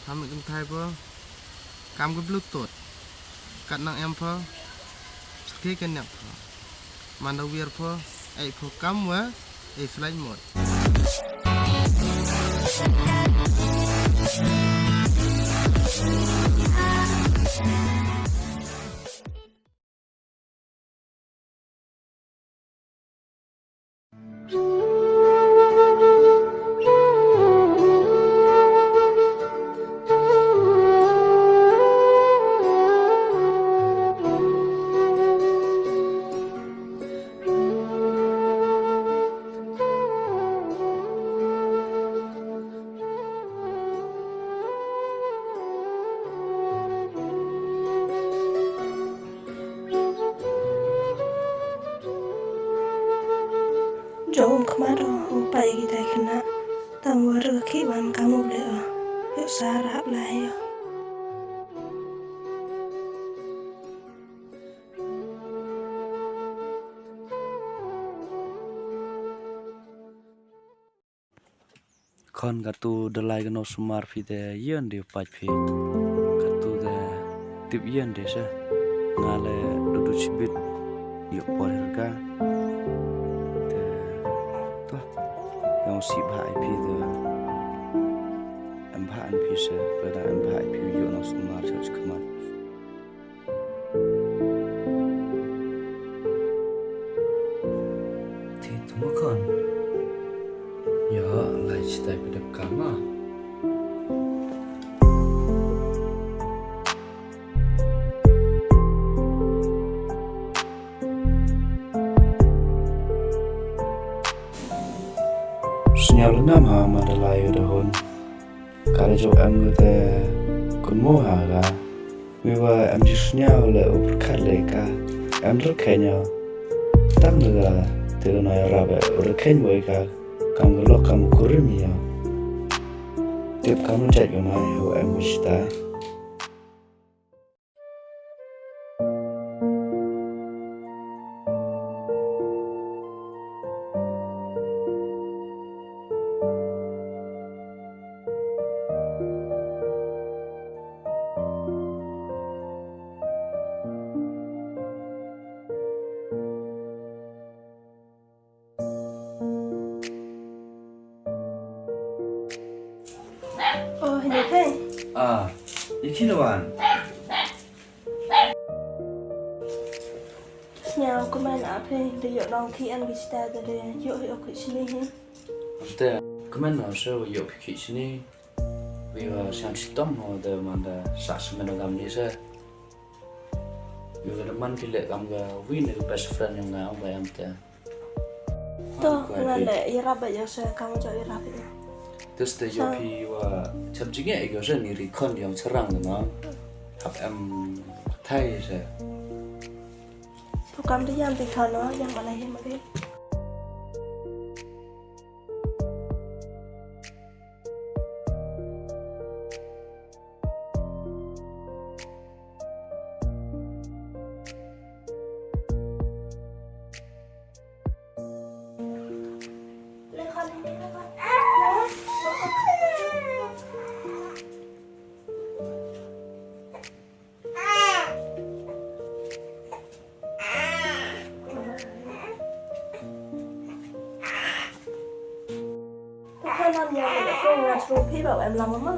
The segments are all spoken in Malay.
ทำเป็นไทยเพื่อกำกับลูกตดกัดนางแอมเพื่อสกีกันเนี่ยมันเอาเวียร์เพื่อไอ้พวกกำวะไอ้สไลด์หมดJauh kemarin upaya kita kena tambah rekiban kamu beli yuk sarap lah ya. Kon katu delai keno sumar pide yen di pajpi katu de tip yen desa ngale dudu cibit yuk polirga de to yang si bhai pi de em bhai pi se pada em bhai pi yuk no sumar church kamat thì tụi con nhớ lại chỉ tay bị đập cắm à Senyap lenam ha madalai udah hon kalau jauh em gitu kun mau ha Viva em chỉ senyap le uberkat leka em terkenya tak nega tidak naya rabe uberkat mereka kamu lo kamu kurim ya tiap kamu cek kemana ho em mesti Oh ini kan? Iki lawan. Senyap kemana apa? Dia yuk nong ki an kita dari yuk ke sini ni. Ada kemana saya yuk pergi sini. Viva siang sitam ada mana sas mana kami saya. Viva teman pilih kami win best friend yang ngau bayam teh. Tuh, nggak ya rabat ya saya kamu cari rabat ya. Terus dia yopi wa sabjinya itu saya ni recon yang serang dengan hab em Thai saya. Program dia yang tiga no, yang mana yang mana? Con làm nhiều để không là Sophie bảo em làm mà.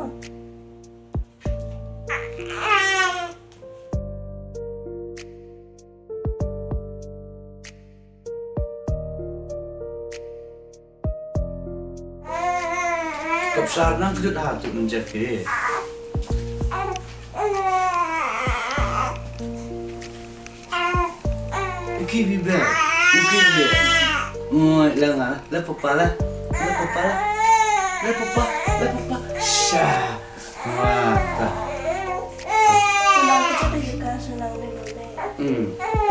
Kapsar nang kejut hatu menjadi. Uki bibe, uki bibe. Lah ngah, lah papa lah, lah papa lah. Lah papa, syah. Wah, dah. Senang kita juga senang dulu.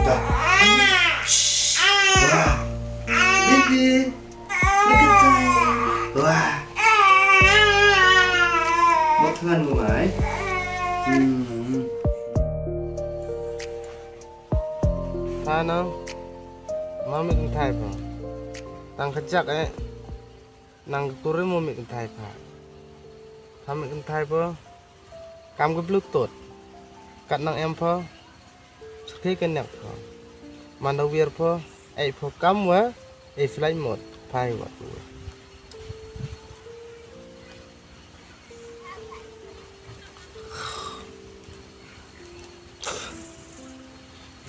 Dah. Wah, baby, look at that. Wah. Mau tangan gue mai? Sana, mami kan Thai pa, tang kejak nang turin mau mik Thai pa, kami kan Thai pa, cam cái bluetooth tốt cắt năng em phơ khi cái nhạc phơ mà đâu biết phơ ai phơ cam quá ai slide một phai một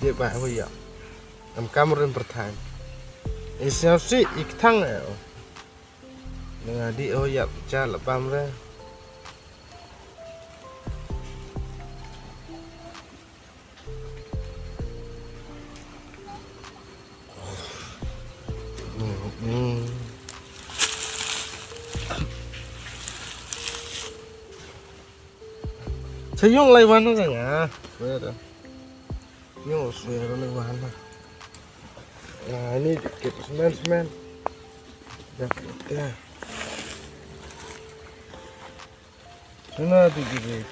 dia bah bây giờ em cam ren pertanyaan isinya sih iktang ya dengan di oh ya cha lepam ra Sayung laiwan nó rồi nhá nhưng mà xuề nó laiwan mà ini dikit semen ya sana tuh gitu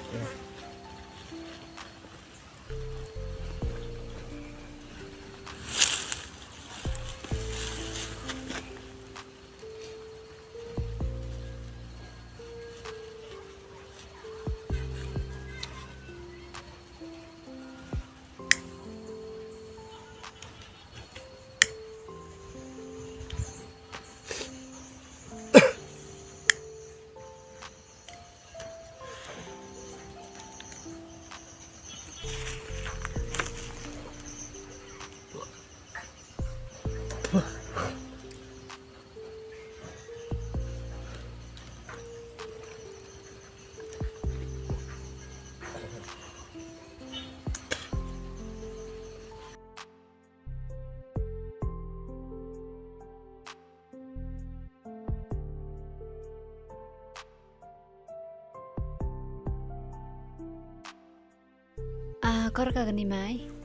Kor ka gani mai